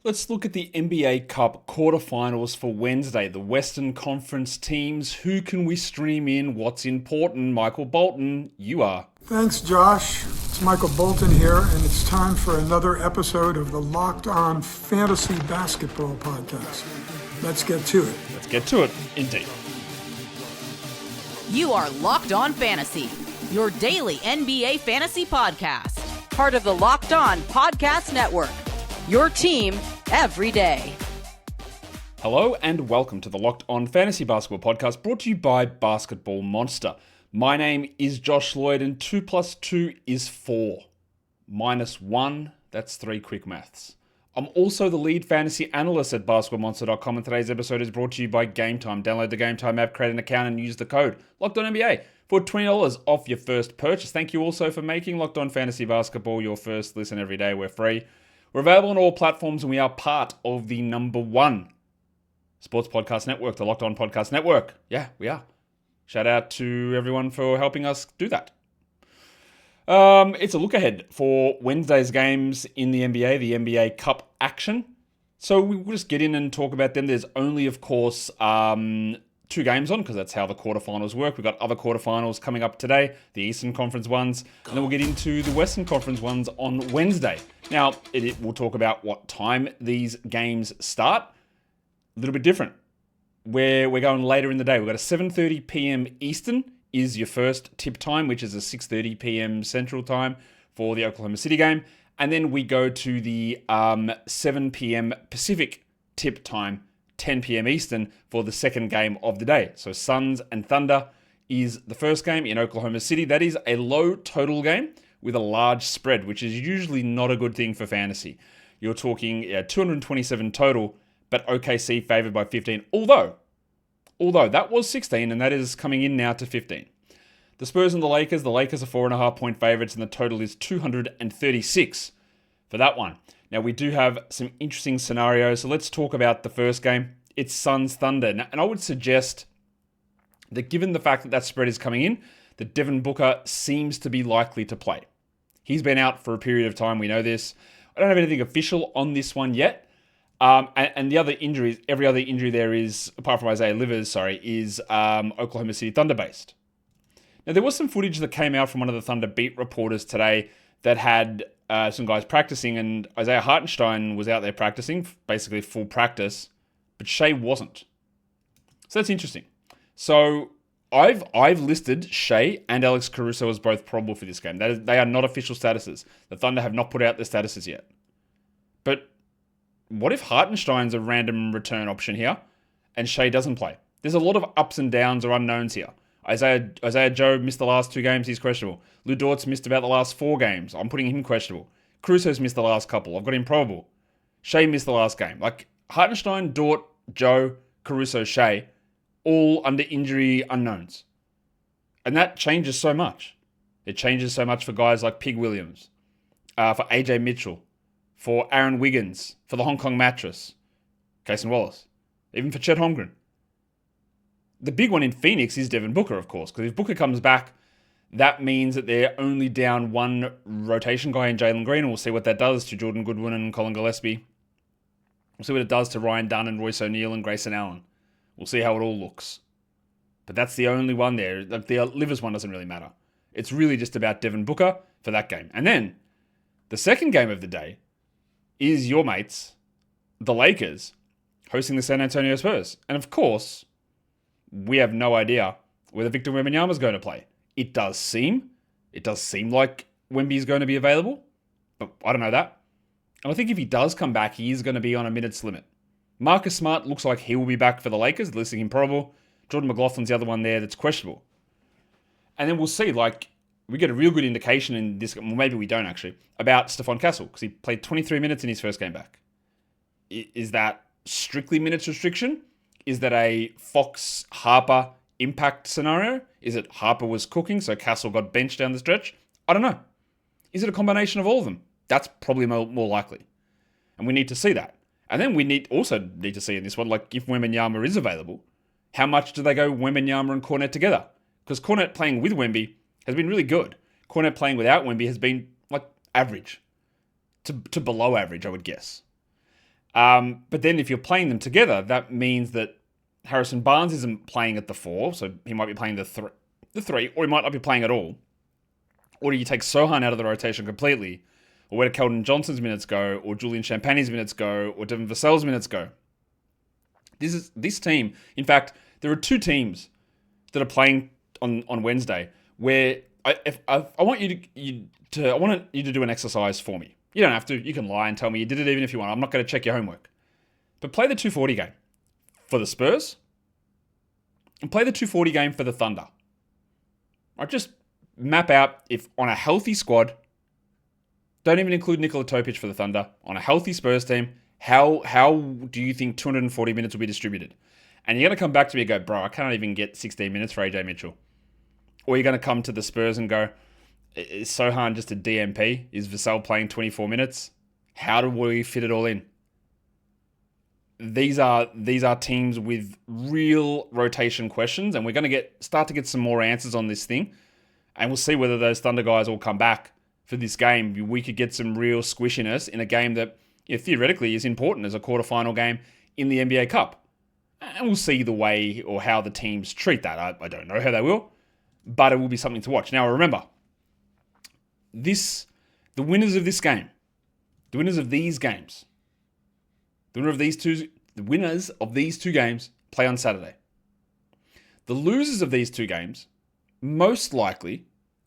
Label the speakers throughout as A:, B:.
A: Let's look at the NBA Cup quarterfinals for Wednesday. The Western Conference teams. Who can we stream in? What's important? Michael Bolton, you are.
B: Thanks, Josh. It's Michael Bolton here, and it's time for another episode of the Locked On Fantasy Basketball Podcast. Let's get to it.
A: Let's get to it, indeed.
C: You are Locked On Fantasy, your daily NBA fantasy podcast. Part of the Locked On Podcast Network, your team every day.
A: Hello and welcome to the Locked On Fantasy Basketball Podcast, brought to you by Basketball Monster. My name is Josh Lloyd, and 2 plus 2 is 4. Minus 1, that's 3 quick maths. I'm also the lead fantasy analyst at basketballmonster.com, and today's episode is brought to you by Game Time. Download the Game Time app, create an account, and use the code LOCKEDONNBA for $20 off your first purchase. Thank you also for making Locked On Fantasy Basketball your first listen every day. We're free. We're available on all platforms, and we are part of the number one sports podcast network, the Locked On Podcast Network. Yeah, we are. Shout out to everyone for helping us do that. It's a look ahead for Wednesday's games in the NBA Cup action. So we'll just get in and talk about them. There's only, of course, 2 games on, because that's how the quarterfinals work. We've got other quarterfinals coming up today, the Eastern Conference ones, and then we'll get into the Western Conference ones on Wednesday. Now, we'll talk about what time these games start. A little bit different. We're going later in the day. We've got a 7:30 p.m. Eastern is your first tip time, which is a 6:30 p.m. Central Time for the Oklahoma City game. And then we go to the 7 p.m. Pacific tip time, 10 p.m. Eastern for the second game of the day. So Suns and Thunder is the first game in Oklahoma City. That is a low total game with a large spread, which is usually not a good thing for fantasy. You're talking 227 total, but OKC favored by 15. Although that was 16, and that is coming in now to 15. The Spurs and the Lakers are 4.5 point favorites, and the total is 236 for that one. Now, we do have some interesting scenarios, so let's talk about the first game. It's Suns Thunder, and I would suggest that given the fact that spread is coming in, that Devin Booker seems to be likely to play. He's been out for a period of time, we know this. I don't have anything official on this one yet. And the other injuries, every other injury there is, apart from Isaiah Livers, is Oklahoma City Thunder based. Now, there was some footage that came out from one of the Thunder beat reporters today that had some guys practicing, and Isaiah Hartenstein was out there practicing, basically full practice, but Shai wasn't. So that's interesting. So I've listed Shai and Alex Caruso as both probable for this game. They are not official statuses. The Thunder have not put out their statuses yet. But what if Hartenstein's a random return option here and Shai doesn't play? There's a lot of ups and downs or unknowns here. Isaiah Joe missed the last 2 games, he's questionable. Dort's missed about the last 4 games. I'm putting him questionable. Caruso's missed the last couple. I've got him probable. Shai missed the last game. Like Hartenstein, Dort, Joe, Caruso, Shai, all under injury unknowns. And that changes so much. It changes so much for guys like Pig Williams, for Ajay Mitchell, for Aaron Wiggins, for the Hong Kong Mattress, Cason Wallace, even for Chet Holmgren. The big one in Phoenix is Devin Booker, of course, because if Booker comes back, that means that they're only down one rotation guy in Jalen Green, and we'll see what that does to Jordan Goodwin and Colin Gillespie. We'll see what it does to Ryan Dunn and Royce O'Neal and Grayson Allen. We'll see how it all looks. But that's the only one there. Like the Livers one doesn't really matter. It's really just about Devin Booker for that game. And then the second game of the day is your mates, the Lakers, hosting the San Antonio Spurs. And of course, we have no idea whether Victor Wembanyama is going to play. It does seem like Wemby is going to be available, but I don't know that. And I think if he does come back, he is going to be on a minutes limit. Marcus Smart looks like he will be back for the Lakers, listing him probable. Jordan McLaughlin's the other one there that's questionable. And then we'll see, we get a real good indication in this, well, maybe we don't actually, about Stephon Castle, because he played 23 minutes in his first game back. Is that strictly minutes restriction? Is that a Fox-Harper impact scenario? Is it Harper was cooking, so Castle got benched down the stretch? I don't know. Is it a combination of all of them? That's probably more likely. And we need to see that. And then we also need to see in this one, if Wembanyama is available, how much do they go Wembanyama and Cornet together? Because Cornet playing with Wemby has been really good. Cornet playing without Wemby has been average to below average, I would guess. But then if you're playing them together, that means that Harrison Barnes isn't playing at the 4, so he might be playing the 3, or he might not be playing at all. Or do you take Sohan out of the rotation completely? Or where do Keldon Johnson's minutes go? Or Julian Champagne's minutes go? Or Devin Vassell's minutes go? This team, in fact, there are 2 teams that are playing on Wednesday where I want you to do an exercise for me. You don't have to. You can lie and tell me you did it even if you want. I'm not going to check your homework. But play the 240 game for the Spurs and play the 240 game for the Thunder. I just map out if on a healthy squad, don't even include Nikola Topic for the Thunder, on a healthy Spurs team, how do you think 240 minutes will be distributed? And you're going to come back to me and go, bro, I can't even get 16 minutes for Ajay Mitchell. Or you're going to come to the Spurs and go, is Sohan just a DMP? Is Vassell playing 24 minutes? How do we fit it all in? These are teams with real rotation questions, and we're going to start to get some more answers on this thing. And we'll see whether those Thunder guys all come back for this game. We could get some real squishiness in a game that theoretically is important as a quarterfinal game in the NBA Cup. And we'll see the way or how the teams treat that. I don't know how they will, but it will be something to watch. Now, remember, the winners of this game, the winners of these games, the winners of these 2 games play on Saturday. The losers of these 2 games most likely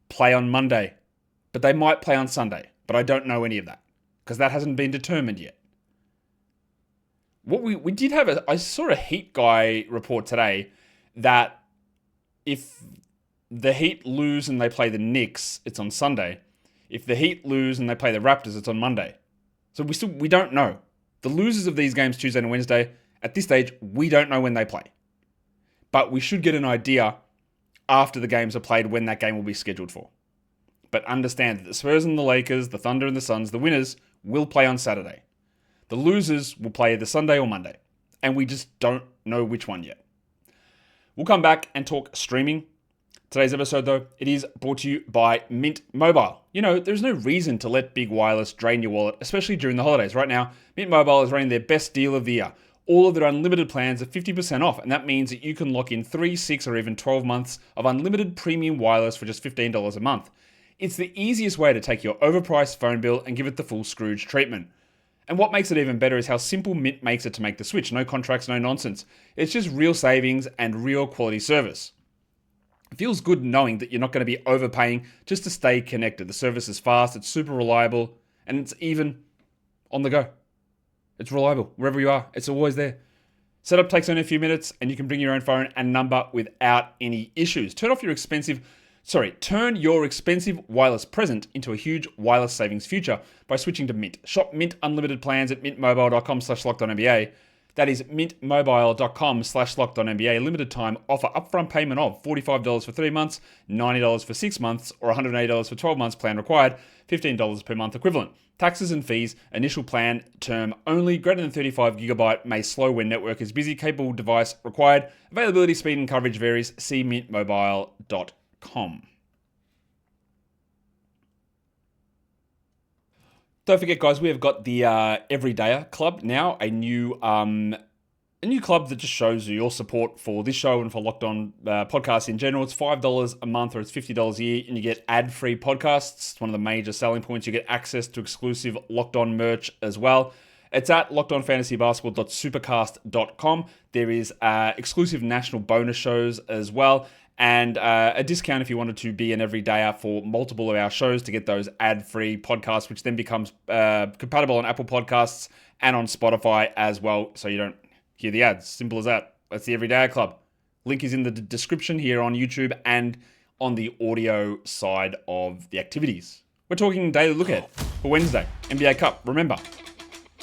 A: play on Monday, but they might play on Sunday. But I don't know any of that because that hasn't been determined yet. What we did have, I saw a Heat guy report today that if the Heat lose and they play the Knicks, it's on Sunday. If the Heat lose and they play the Raptors, it's on Monday. So we don't know. The losers of these games, Tuesday and Wednesday, at this stage, we don't know when they play. But we should get an idea after the games are played when that game will be scheduled for. But understand that the Spurs and the Lakers, the Thunder and the Suns, the winners will play on Saturday. The losers will play either Sunday or Monday. And we just don't know which one yet. We'll come back and talk streaming. Today's episode, though, it is brought to you by Mint Mobile. There's no reason to let big wireless drain your wallet, especially during the holidays. Right now, Mint Mobile is running their best deal of the year. All of their unlimited plans are 50% off, and that means that you can lock in 3, 6, or even 12 months of unlimited premium wireless for just $15 a month. It's the easiest way to take your overpriced phone bill and give it the full Scrooge treatment. And what makes it even better is how simple Mint makes it to make the switch. No contracts, no nonsense. It's just real savings and real quality service. It feels good knowing that you're not going to be overpaying just to stay connected. The service is fast, it's super reliable, and it's even on the go. It's reliable wherever you are. It's always there. Setup takes only a few minutes, and you can bring your own phone and number without any issues. Turn your expensive wireless present into a huge wireless savings future by switching to Mint. Shop Mint Unlimited plans at mintmobile.com/LockedOnNBA. That is mintmobile.com/LockedOnNBA. Limited time offer, upfront payment of $45 for 3 months, $90 for 6 months, or $180 for 12 months. Plan required, $15 per month equivalent. Taxes and fees, initial plan term only, greater than 35 gigabyte, may slow when network is busy, capable device required. Availability, speed, and coverage varies. See mintmobile.com. Don't forget, guys, we have got the Everydayer Club now, a new club that just shows your support for this show and for Locked On podcasts in general. It's $5 a month or it's $50 a year, and you get ad-free podcasts. It's one of the major selling points. You get access to exclusive Locked On merch as well. It's at lockedonfantasybasketball.supercast.com. There is exclusive national bonus shows as well, and a discount if you wanted to be an everydayer for multiple of our shows to get those ad-free podcasts, which then becomes compatible on Apple Podcasts and on Spotify as well, so you don't hear the ads. Simple as that. That's the Everydayer Club. Link is in the description here on YouTube and on the audio side of the activities. We're talking daily look ahead for Wednesday, NBA Cup. Remember,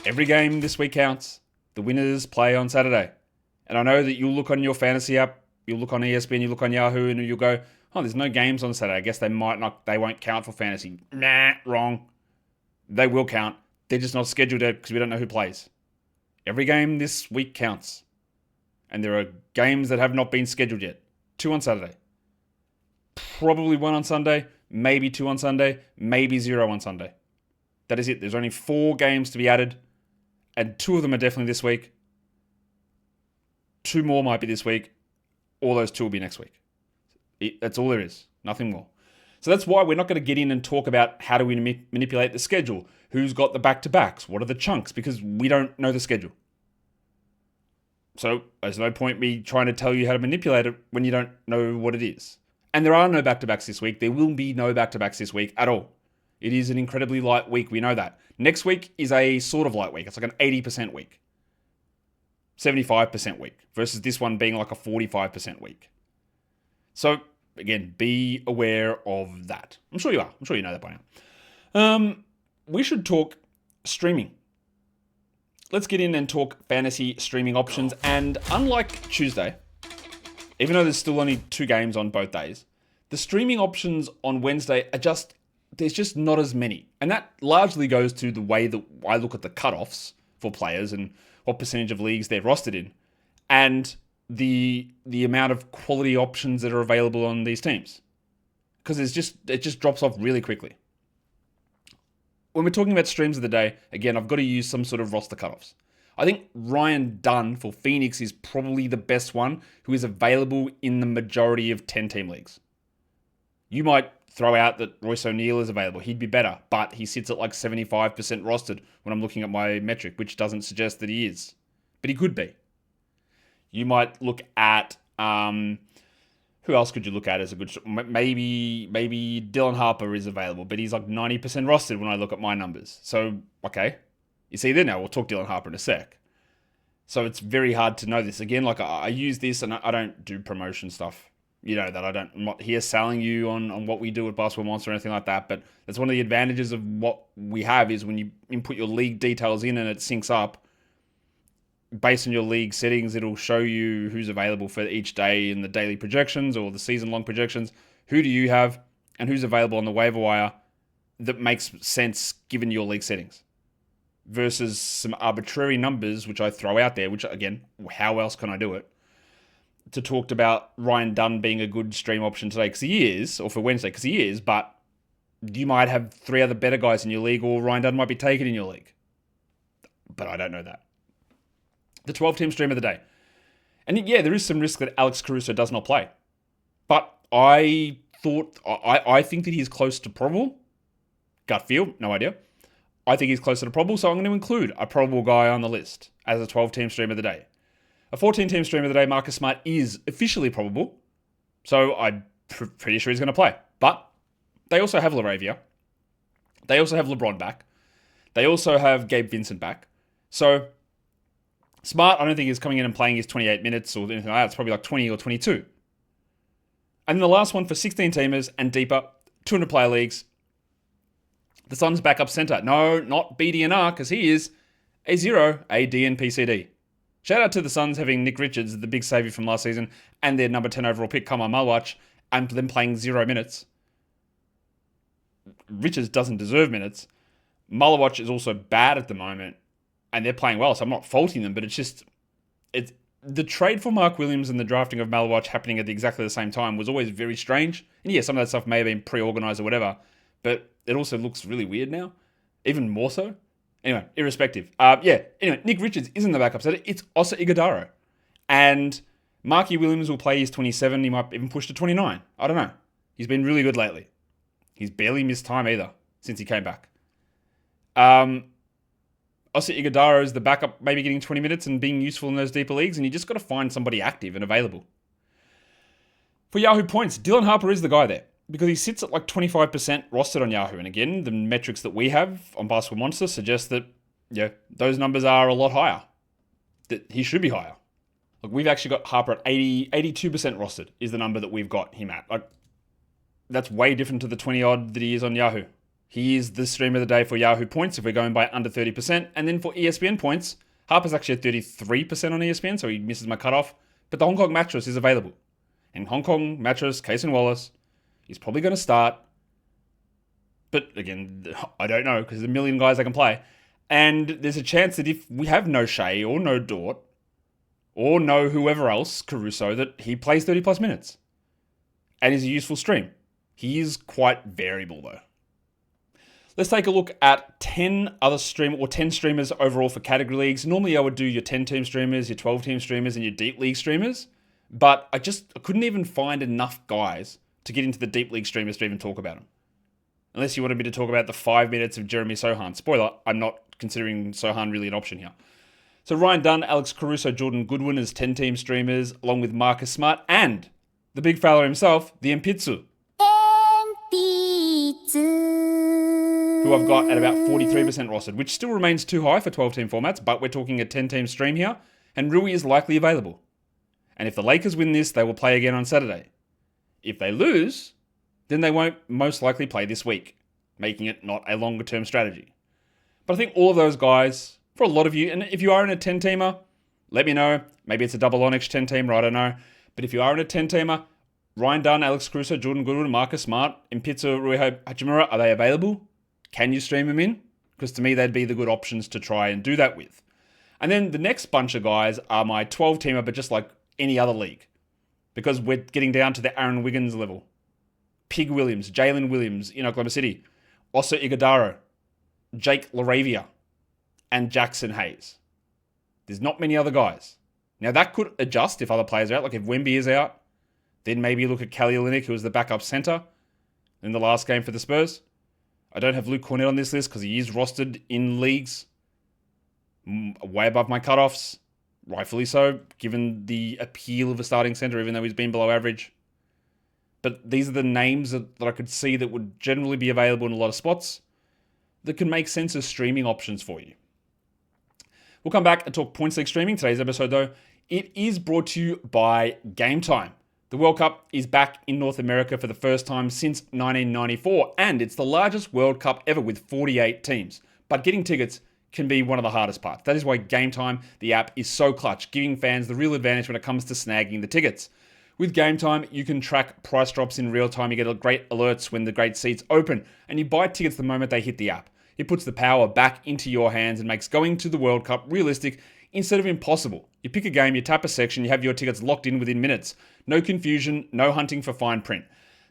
A: every game this week counts. The winners play on Saturday. And I know that you'll look on your fantasy app, you'll look on ESPN, you look on Yahoo, and you'll go, oh, there's no games on Saturday. I guess they won't count for fantasy. Nah, wrong. They will count. They're just not scheduled because we don't know who plays. Every game this week counts. And there are games that have not been scheduled yet. 2 on Saturday. Probably 1 on Sunday. Maybe 2 on Sunday. Maybe 0 on Sunday. That is it. There's only 4 games to be added. and 2 of them are definitely this week. 2 more might be this week. All those 2 will be next week. That's all there is. Nothing more. So that's why we're not going to get in and talk about how do we manipulate the schedule, who's got the back-to-backs, what are the chunks, because we don't know the schedule. So there's no point me trying to tell you how to manipulate it when you don't know what it is. And there are no back-to-backs this week. There will be no back-to-backs this week at all. It is an incredibly light week. We know that. Next week is a sort of light week. It's like an 80% week. 75% week. Versus this one being like a 45% week. So, again, be aware of that. I'm sure you are. I'm sure you know that by now. We should talk streaming. Let's get in and talk fantasy streaming options. And unlike Tuesday, even though there's still only 2 games on both days, the streaming options on Wednesday are there's just not as many. And that largely goes to the way that I look at the cutoffs for players and what percentage of leagues they're rostered in. And the amount of quality options that are available on these teams. Because it just drops off really quickly. When we're talking about streams of the day, again, I've got to use some sort of roster cutoffs. I think Ryan Dunn for Phoenix is probably the best one who is available in the majority of 10-team leagues. You might throw out that Royce O'Neal is available. He'd be better, but he sits at like 75% rostered when I'm looking at my metric, which doesn't suggest that he is. But he could be. You might look at... who else could you look at as a good... Maybe Dylan Harper is available, but he's like 90% rostered when I look at my numbers. So, okay. You see there now, we'll talk Dylan Harper in a sec. So it's very hard to know this. Again, like I use this and I don't do promotion stuff. You know that I'm not here selling you on what we do at Basketball Monster or anything like that, but that's one of the advantages of what we have is when you input your league details in and it syncs up, based on your league settings, it'll show you who's available for each day in the daily projections or the season-long projections. Who do you have and who's available on the waiver wire that makes sense given your league settings versus some arbitrary numbers, which I throw out there, which, again, how else can I do it? To talk about Ryan Dunn being a good stream option today, because he is, or for Wednesday, because he is, but you might have 3 other better guys in your league, or Ryan Dunn might be taken in your league. But I don't know that. The 12-team stream of the day. And yeah, there is some risk that Alex Caruso does not play. But I think that he's close to probable. Gut feel, no idea. I think he's closer to probable, so I'm going to include a probable guy on the list as a 12-team stream of the day. A 14-team stream of the day, Marcus Smart is officially probable, so I'm pretty sure he's going to play. But they also have LaRavia. They also have LeBron back. They also have Gabe Vincent back. So Smart, I don't think he's coming in and playing his 28 minutes or anything like that. It's probably like 20 or 22. And then the last one for 16-teamers and deeper, 200-player leagues, the Suns' backup center. No, not BDNR, because he is a 0, a DNPCD. Shout out to the Suns having Nick Richards, the big savior from last season, and their number 10 overall pick, Kamal Malwatch, and them playing 0 minutes. Richards doesn't deserve minutes. Malwatch is also bad at the moment, and they're playing well, so I'm not faulting them, but it's the trade for Mark Williams and the drafting of Malwatch happening at exactly the same time was always very strange. And yeah, some of that stuff may have been pre-organized or whatever, but it also looks really weird now, even more so. Anyway, irrespective. Anyway, Nick Richards isn't the backup setter. It's Osa Ighodaro. And Marky Williams will play his 27. He might even push to 29. I don't know. He's been really good lately. He's barely missed time either since he came back. Osa Ighodaro is the backup, maybe getting 20 minutes and being useful in those deeper leagues, and you just got to find somebody active and available. For Yahoo points, Dylan Harper is the guy there, because he sits at like 25% rostered on Yahoo. And again, the metrics that we have on Basketball Monster suggest that, yeah, those numbers are a lot higher. That he should be higher. Like, we've actually got Harper at 82% rostered is the number that we've got him at. Like, that's way different to the 20-odd that he is on Yahoo. He is the stream of the day for Yahoo points if we're going by under 30%. And then for ESPN points, Harper's actually at 33% on ESPN, so he misses my cutoff. But the Hong Kong mattress is available. And Hong Kong mattress, Casey Wallace, he's probably going to start. But again, I don't know, because there's a million guys I can play. And there's a chance that if we have no Shai or no Dort, or no whoever else, Caruso, that he plays 30 plus minutes. And is a useful stream. He is quite variable though. Let's take a look at 10 streamers overall for category leagues. Normally I would do your 10-team streamers, your 12-team streamers, and your deep league streamers. But I couldn't even find enough guys to get into the deep league streamers to even talk about them. Unless you wanted me to talk about the 5 minutes of Jeremy Sohan. Spoiler, I'm not considering Sohan really an option here. So Ryan Dunn, Alex Caruso, Jordan Goodwin as 10-team streamers, along with Marcus Smart and the big fella himself, the Mpitsu, who I've got at about 43% rostered, which still remains too high for 12-team formats, but we're talking a 10-team stream here, and Rui is likely available. And if the Lakers win this, they will play again on Saturday. If they lose, then they won't most likely play this week, making it not a longer-term strategy. But I think all of those guys, for a lot of you, and if you are in a 10-teamer, let me know. Maybe it's a double Onyx 10-teamer, I don't know. But if you are in a 10-teamer, Ryan Dunn, Alex Caruso, Jordan Goodwin, Marcus Smart, Mpitsu, Rui Hachimura, are they available? Can you stream them in? Because to me, they'd be the good options to try and do that with. And then the next bunch of guys are my 12-teamer, but just like any other league. Because we're getting down to the Aaron Wiggins level. Pig Williams, Jalen Williams in Oklahoma City, Osa Iguodaro, Jake LaRavia, and Jackson Hayes. There's not many other guys. Now that could adjust if other players are out. Like if Wemby is out, then maybe look at Kelly Olynyk, who was the backup center in the last game for the Spurs. I don't have Luke Cornett on this list because he is rostered in leagues way above my cutoffs. Rightfully so, given the appeal of a starting center, even though he's been below average. But these are the names that I could see that would generally be available in a lot of spots that can make sense as streaming options for you. We'll come back and talk points league streaming. Today's episode, though, it is brought to you by Game Time. The World Cup is back in North America for the first time since 1994, and it's the largest World Cup ever with 48 teams. But getting tickets can be one of the hardest parts. That is why Game Time, the app, is so clutch, giving fans the real advantage when it comes to snagging the tickets. With Game Time, you can track price drops in real time. You get great alerts when the great seats open, and you buy tickets the moment they hit the app. It puts the power back into your hands and makes going to the World Cup realistic instead of impossible. You pick a game, you tap a section, you have your tickets locked in within minutes. No confusion, no hunting for fine print.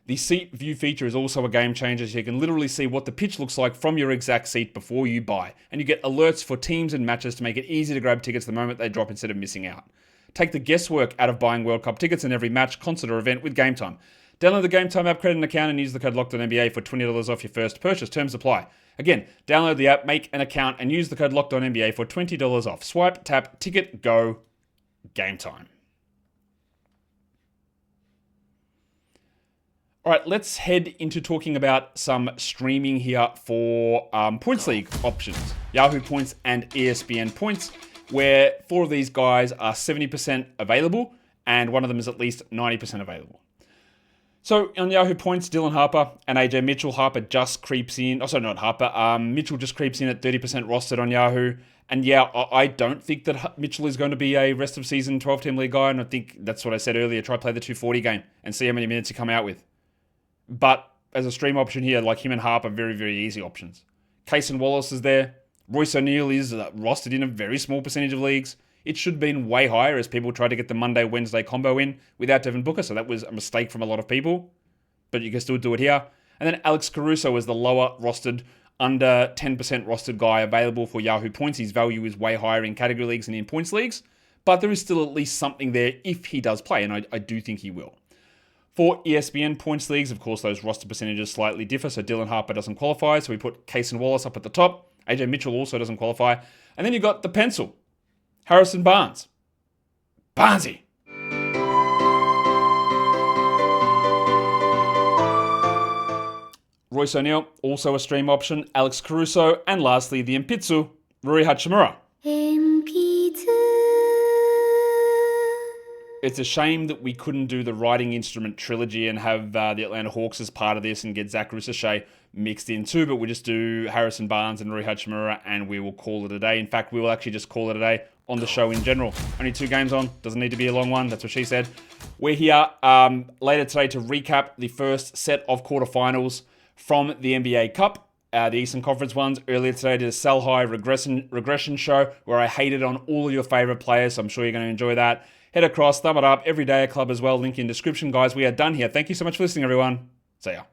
A: The seat view feature is also a game changer, so you can literally see what the pitch looks like from your exact seat before you buy. And you get alerts for teams and matches to make it easy to grab tickets the moment they drop instead of missing out. Take the guesswork out of buying World Cup tickets in every match, concert, or event with Game Time. Download the Game Time app, create an account, and use the code LOCKEDONNBA for $20 off your first purchase. Terms apply. Again, download the app, make an account, and use the code LOCKEDONNBA for $20 off. Swipe, tap, ticket, go. Game Time. All right, let's head into talking about some streaming here for Points League options. Yahoo Points and ESPN Points, where 4 of these guys are 70% available, and one of them is at least 90% available. So on Yahoo Points, Dylan Harper and Ajay Mitchell. Harper just creeps in. Oh, sorry, not Harper. Mitchell just creeps in at 30% rostered on Yahoo. And yeah, I don't think that Mitchell is going to be a rest of season 12-team league guy. And I think that's what I said earlier. Try play the 240 game and see how many minutes you come out with. But as a stream option here, like him and Harper, very, very easy options. Kaysen Wallace is there. Royce O'Neal is rostered in a very small percentage of leagues. It should have been way higher as people tried to get the Monday-Wednesday combo in without Devin Booker, so that was a mistake from a lot of people. But you can still do it here. And then Alex Caruso is the lower rostered, under 10% rostered guy available for Yahoo Points. His value is way higher in category leagues and in points leagues, but there is still at least something there if he does play, and I do think he will. For ESPN points leagues, of course, those roster percentages slightly differ, so Dylan Harper doesn't qualify, so we put Kaysen Wallace up at the top. Ajay Mitchell also doesn't qualify. And then you've got the pencil. Harrison Barnes. Barnesy. Royce O'Neal, also a stream option. Alex Caruso. And lastly, the Mpitsu, Rui Hachimura. It's a shame that we couldn't do the writing instrument trilogy and have the Atlanta Hawks as part of this and get Zach Shai mixed in too, but we'll just do Harrison Barnes and Rui Hachimura and we will call it a day. In fact, we will actually just call it a day on the show in general. Only 2 games on, doesn't need to be a long one, that's what she said. We're here later today to recap the first set of quarterfinals from the NBA Cup. The Eastern Conference ones. Earlier today did a sell high regression show where I hated on all of your favorite players, so I'm sure you're going to enjoy that. Head across, thumb it up, Everyday Club as well, link in description. Guys, we are done here. Thank you so much for listening, everyone. See ya.